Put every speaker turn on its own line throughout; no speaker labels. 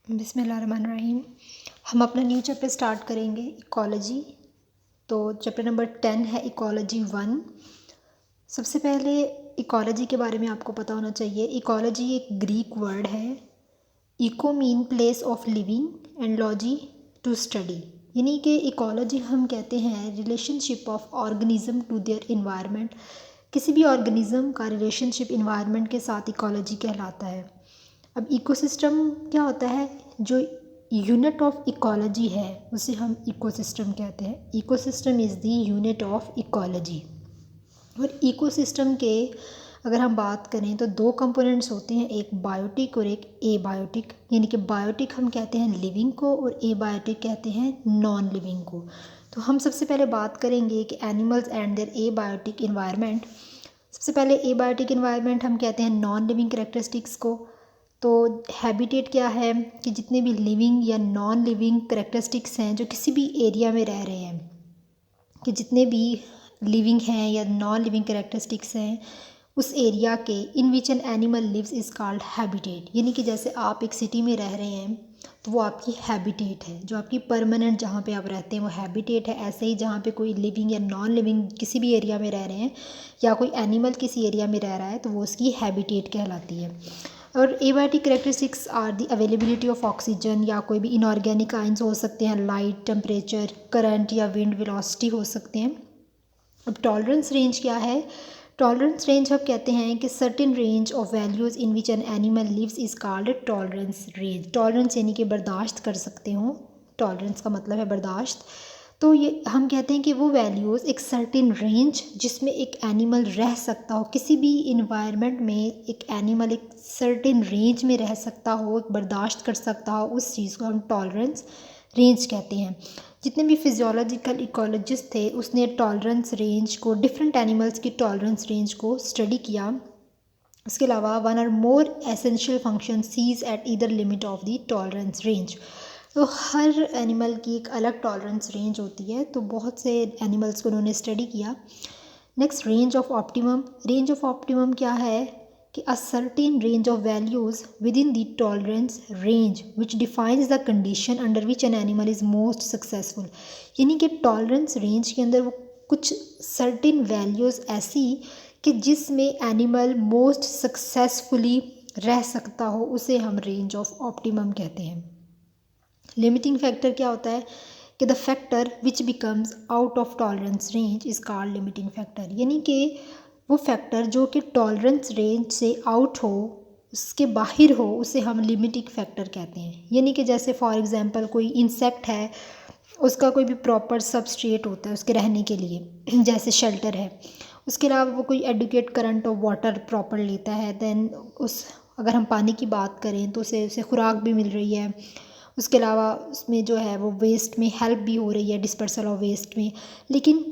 बिस्मिल्लाहिर्रहमानिर्रहीम। हम अपना न्यू चैप्टर स्टार्ट करेंगे इकोलॉजी। तो चैप्टर नंबर 10 है इकोलॉजी 1। सबसे पहले इकोलॉजी के बारे में आपको पता होना चाहिए। इकोलॉजी एक ग्रीक वर्ड है। Eco mean place of living and logy to study, यानी कि इकोलॉजी हम कहते हैं relationship of organism to their environment. किसी भी ऑर्गेनिज्म का रिलेशनशिप इन्वायरमेंट के साथ इकोलॉजी कहलाता है। अब इकोसिस्टम क्या होता है? जो यूनिट ऑफ इकोलॉजी है उसे हम इकोसिस्टम कहते हैं। Ecosystem is the unit of ecology. और इकोसिस्टम के अगर हम बात करें तो दो कंपोनेंट्स होते हैं, एक बायोटिक और एक एबायोटिक। यानी कि बायोटिक हम कहते हैं लिविंग को और एबायोटिक कहते हैं नॉन लिविंग को। तो हम सबसे पहले बात करेंगे कि animals and their abiotic environment. सबसे पहले एबायोटिक इन्वायरमेंट हम कहते हैं नॉन लिविंग कैरेक्टरिस्टिक्स को। तो हैबिटेट क्या है कि जितने भी लिविंग या नॉन लिविंग कैरेक्टरिस्टिक्स हैं जो किसी भी एरिया में रह रहे हैं, कि जितने भी लिविंग हैं या नॉन लिविंग कैरेक्टरिस्टिक्स हैं उस एरिया के in which an animal lives is called habitat. यानी कि जैसे आप एक सिटी में रह रहे हैं तो वो आपकी हैबिटेट है, जो आपकी परमानेंट जहाँ पे आप रहते हैं वो हैबिटेट है। ऐसे ही जहाँ पे कोई लिविंग या नॉन लिविंग किसी भी एरिया में रह रहे हैं या कोई एनिमल किसी एरिया में रह रहा है तो वो उसकी हैबिटेट कहलाती है। और abiotic characteristics are the availability of oxygen, या कोई भी इनऑर्गेनिक आइंस हो सकते हैं, लाइट, टेम्परेचर, करंट या विंड वेलोसिटी हो सकते हैं। अब टॉलरेंस रेंज क्या है? टॉलरेंस रेंज हम कहते हैं कि certain range of values in which an animal lives is called tolerance range. Tolerance यानी कि बर्दाश्त कर सकते हो, टॉलरेंस का मतलब है बर्दाश्त। तो ये हम कहते हैं कि वो वैल्यूज़ एक सर्टेन रेंज जिसमें एक एनिमल रह सकता हो, किसी भी इन्वायरमेंट में एक एनिमल एक सर्टेन रेंज में रह सकता हो, एक बर्दाश्त कर सकता हो, उस चीज़ को हम टॉलरेंस रेंज कहते हैं। जितने भी फिजियोलॉजिकल इकोलॉजिस्ट थे उसने टॉलरेंस रेंज को, डिफरेंट एनिमल्स की टॉलरेंस रेंज को स्टडी किया। इसके अलावा one or more essential function ceases at either limit of the tolerance range. तो हर एनिमल की एक अलग टॉलरेंस रेंज होती है, तो बहुत से एनिमल्स को उन्होंने स्टडी किया। Next, range of optimum. Range of optimum क्या है कि a certain range of values within the tolerance range which defines the condition under which an animal is most successful। यानी कि टॉलरेंस रेंज के अंदर वो कुछ सर्टेन वैल्यूज़ ऐसी कि जिसमें एनिमल मोस्ट सक्सेसफुली रह सकता हो, उसे हम रेंज ऑफ ऑप्टिमम कहते हैं। लिमिटिंग फैक्टर क्या होता है कि the factor which becomes out of tolerance range is called limiting factor. यानी कि वो फैक्टर जो कि टॉलरेंस रेंज से आउट हो, उसके बाहर हो, उसे हम लिमिटिंग फैक्टर कहते हैं। यानी कि जैसे फॉर एग्जांपल कोई इंसेक्ट है, उसका कोई भी प्रॉपर सबस्ट्रेट होता है उसके रहने के लिए, जैसे शेल्टर है। उसके अलावा वो कोई एडुकेट करंट और वाटर प्रॉपर लेता है, देन उस अगर हम पानी की बात करें तो उसे खुराक भी मिल रही है। उसके अलावा उसमें जो है वो वेस्ट में हेल्प भी हो रही है, डिस्पर्सल ऑफ वेस्ट में। लेकिन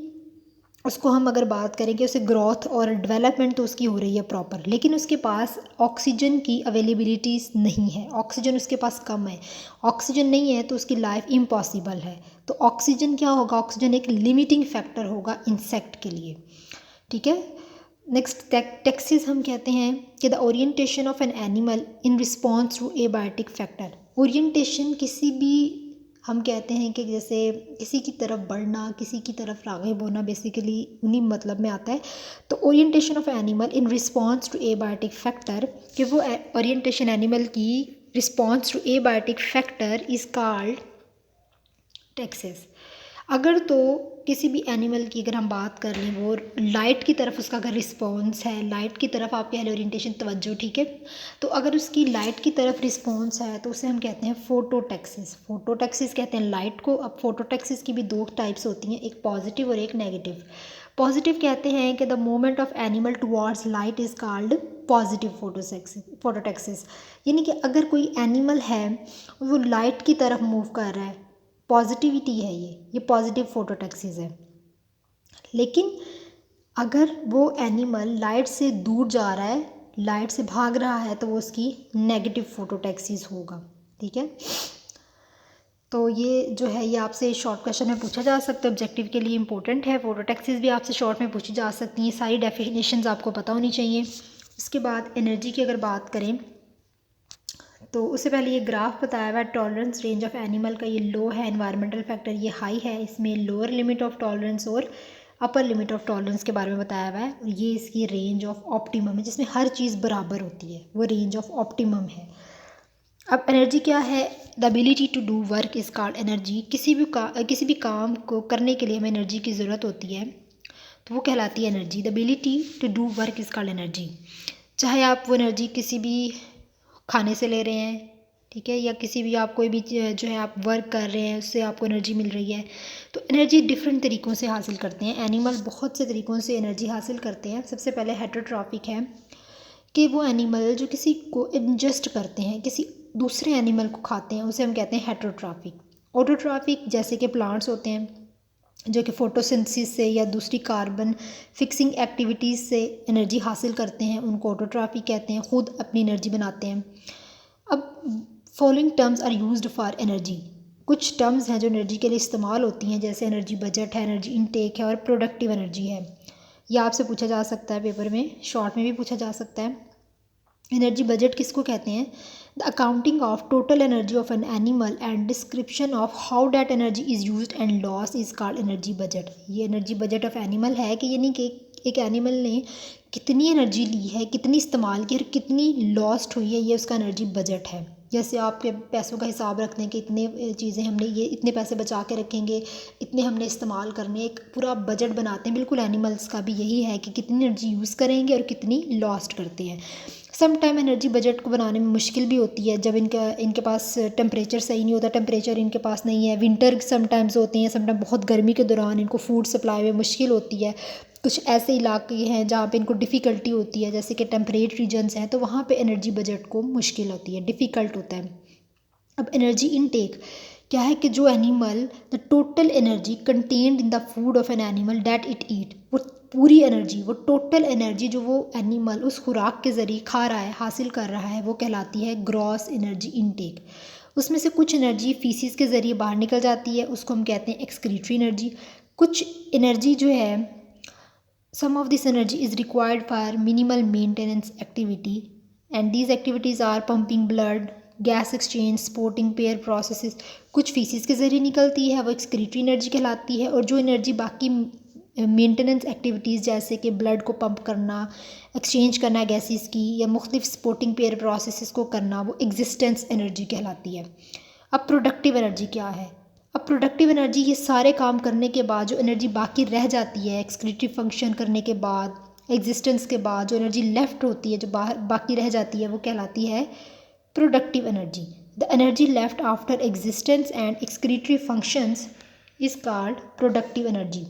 उसको हम अगर बात करें कि उसे ग्रोथ और डेवलपमेंट तो उसकी हो रही है प्रॉपर, लेकिन उसके पास ऑक्सीजन की अवेलेबिलिटीज़ नहीं है, ऑक्सीजन उसके पास कम है। ऑक्सीजन नहीं है तो उसकी लाइफ इम्पॉसिबल है। तो ऑक्सीजन क्या होगा? ऑक्सीजन एक लिमिटिंग फैक्टर होगा इंसेक्ट के लिए। ठीक है। नेक्स्ट, टैक्सिस हम कहते हैं कि the orientation of an animal in response to abiotic factor. Orientation किसी भी, हम कहते हैं कि जैसे किसी की तरफ बढ़ना, किसी की तरफ राग़िब होना, बेसिकली उन्हीं मतलब में आता है। तो orientation of animal in response to abiotic factor, कि वो ओरिएंटेशन एनिमल की response to abiotic factor is called taxis. अगर तो किसी भी एनिमल की अगर हम बात कर लें, वो लाइट की तरफ उसका अगर रिस्पॉन्स है, लाइट की तरफ आप कह रहे ओरिएंटेशन, तवज्जो, ठीक है। तो अगर उसकी लाइट की तरफ रिस्पॉन्स है तो उसे हम कहते हैं फोटोटैक्सिस। फोटोटैक्सिस कहते हैं लाइट को। अब फोटोटैक्सिस की भी दो टाइप्स होती हैं, एक पॉजिटिव और एक नेगेटिव। पॉजिटिव कहते हैं कि the movement of animal towards light is called positive phototaxis. यानी कि अगर कोई एनिमल है वो लाइट की तरफ मूव कर रहा है, पॉजिटिविटी है, ये पॉजिटिव फोटोटैक्सिस है। लेकिन अगर वो एनिमल लाइट से दूर जा रहा है, लाइट से भाग रहा है, तो वो उसकी नेगेटिव फोटोटैक्सिस होगा। ठीक है। तो ये जो है ये आपसे शॉर्ट क्वेश्चन में पूछा जा सकता है, ऑब्जेक्टिव के लिए इंपॉर्टेंट है। फोटोटैक्सिस भी आपसे शॉर्ट में पूछी जा सकती हैं, सारी डेफिनेशंस आपको पता होनी चाहिए। उसके बाद एनर्जी की अगर बात करें तो उससे पहले ये ग्राफ बताया हुआ है टॉलरेंस रेंज ऑफ एनिमल का, ये लो है, एनवायरमेंटल फैक्टर ये हाई है, इसमें लोअर लिमिट ऑफ टॉलरेंस और अपर लिमिट ऑफ टॉलरेंस के बारे में बताया हुआ है, और ये इसकी रेंज ऑफ ऑप्टिमम है जिसमें हर चीज़ बराबर होती है, वो रेंज ऑफ ऑप्टिमम है। अब एनर्जी क्या है? The ability to do work is called energy. किसी भी काम को करने के लिए हमें एनर्जी की ज़रूरत होती है, तो वो कहलाती है energy. The ability to do work is called energy. चाहे आप वो एनर्जी किसी भी खाने से ले रहे हैं, ठीक है, या किसी भी आप कोई भी जो है आप वर्क कर रहे हैं उससे आपको एनर्जी मिल रही है, तो एनर्जी डिफरेंट तरीक़ों से हासिल करते हैं। एनिमल बहुत से तरीक़ों से एनर्जी हासिल करते हैं। सबसे पहले हेटरोट्रॉफिक है कि वो एनिमल जो किसी को इंजेस्ट करते हैं, किसी दूसरे एनिमल को खाते हैं, उसे हम कहते हैं हेटरोट्रॉफिक। ऑटोट्रॉफिक जैसे कि प्लांट्स होते हैं जो कि फोटोसिंथेसिस से या दूसरी कार्बन फिक्सिंग एक्टिविटीज़ से एनर्जी हासिल करते हैं, उनको ऑटोट्रॉफिक कहते हैं, ख़ुद अपनी एनर्जी बनाते हैं। अब following terms are used for energy. कुछ टर्म्स हैं जो एनर्जी के लिए इस्तेमाल होती हैं, जैसे एनर्जी बजट है, एनर्जी इनटेक है और प्रोडक्टिव एनर्जी है। यह आपसे पूछा जा सकता है पेपर में, शॉर्ट में भी पूछा जा सकता है। एनर्जी बजट किसको कहते हैं? The accounting of total energy of an animal and description of how that energy is used and loss is called energy budget. ये एनर्जी बजट ऑफ एनिमल है कि यानी कि एक एनिमल ने कितनी एनर्जी ली है, कितनी इस्तेमाल की और कितनी लॉस्ट हुई है, ये उसका एनर्जी बजट है। जैसे आपके पैसों का हिसाब रखते हैं कि इतने चीज़ें हमने, ये इतने पैसे बचा के रखेंगे, इतने हमने इस्तेमाल करने, एक पूरा बजट बनाते हैं। बिल्कुल एनिमल्स का भी यही है कि कितनी एनर्जी यूज़ करेंगे और कितनी लॉस्ट करते हैं। सम टाइम एनर्जी बजट को बनाने में मुश्किल भी होती है, जब इनके पास टेम्परेचर सही नहीं होता, टेम्परेचर इनके पास नहीं है, विंटर समटाइम्स होते हैं, समटाइम बहुत गर्मी के दौरान इनको फूड सप्लाई में मुश्किल होती है। कुछ ऐसे इलाके हैं जहाँ पे इनको डिफ़िकल्टी होती है, जैसे कि टेम्परेट रीजन्स हैं, तो वहाँ पे एनर्जी बजट को मुश्किल होती है, डिफ़िकल्ट होता है। अब एनर्जी इनटेक क्या है कि जो animal the total energy contained in the food of an animal that it ईट, वो पूरी एनर्जी, वो टोटल एनर्जी जो वो एनिमल उस खुराक के ज़रिए खा रहा है, हासिल कर रहा है, वो कहलाती है ग्रॉस एनर्जी इनटेक। उसमें से कुछ एनर्जी फीसिस के ज़रिए बाहर निकल जाती है, उसको हम कहते हैं एक्सक्रीटरी एनर्जी। कुछ एनर्जी जो है, some of this energy is required for minimal maintenance activity and these activities are pumping blood, gas exchange, sporting pair processes। कुछ फीसिस के ज़रिए निकलती है, वो एक्सक्रीटरी एनर्जी कहलाती है। और जो एनर्जी बाकी मेंटेनेंस एक्टिविटीज़ जैसे कि ब्लड को पंप करना, एक्सचेंज करना गैसेस की, या मुख्तलिफ स्पोर्टिंग पेयर प्रोसेसेस को करना, वो एग्जिस्टेंस एनर्जी कहलाती है। अब प्रोडक्टिव एनर्जी क्या है? अब प्रोडक्टिव एनर्जी ये सारे काम करने के बाद जो एनर्जी बाकी रह जाती है, एक्सक्रीटरी फंक्शन करने के बाद, एग्जिस्टेंस के बाद जो एनर्जी लेफ़्ट होती है, जो बाकी रह जाती है, वो कहलाती है productive energy. The energy left after existence and excretory functions is called productive energy.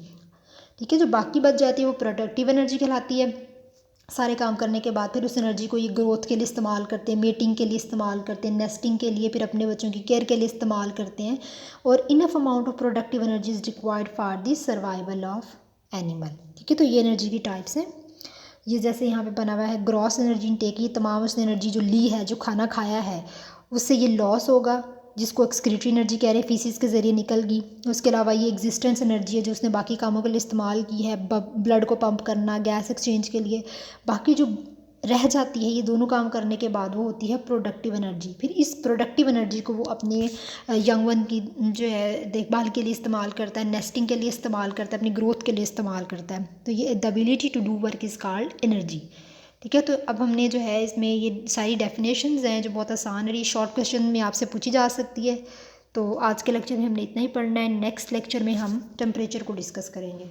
ठीक है, जो बाकी बच जाती है वो प्रोडक्टिव एनर्जी कहलाती है। सारे काम करने के बाद फिर उस एनर्जी को ये ग्रोथ के लिए इस्तेमाल करते हैं, मेटिंग के लिए इस्तेमाल करते हैं, नेस्टिंग के लिए, फिर अपने बच्चों की केयर के लिए इस्तेमाल करते हैं। और enough amount of productive energy is required for the survival of animal. ठीक है, तो ये एनर्जी की टाइप्स हैं। ये जैसे यहाँ पे बना हुआ है ग्रॉस एनर्जी इनटेक, ये तमाम उसने एनर्जी जो ली है, जो खाना खाया है, उससे ये लॉस होगा, जिसको एक्सक्रीटरी एनर्जी कह रहे हैं, फीसिस के ज़रिए निकल गई। उसके अलावा ये एग्जिस्टेंस एनर्जी है जो उसने बाकी कामों के लिए इस्तेमाल की है, ब्लड को पंप करना, गैस एक्सचेंज के लिए। बाकी जो रह जाती है ये दोनों काम करने के बाद, वो होती है प्रोडक्टिव एनर्जी। फिर इस प्रोडक्टिव एनर्जी को वो अपने यंग वन की जो है देखभाल के लिए इस्तेमाल करता है, नेस्टिंग के लिए इस्तेमाल करता है, अपनी ग्रोथ के लिए इस्तेमाल करता है। तो ये the ability to do work is called energy. ठीक है, तो अब हमने जो है इसमें ये सारी डेफिनेशंस हैं जो बहुत आसान है, ये शॉर्ट क्वेश्चन में आपसे पूछी जा सकती है। तो आज के लेक्चर में हमने इतना ही पढ़ना है। नेक्स्ट लेक्चर में हम टेम्परेचर को डिस्कस करेंगे।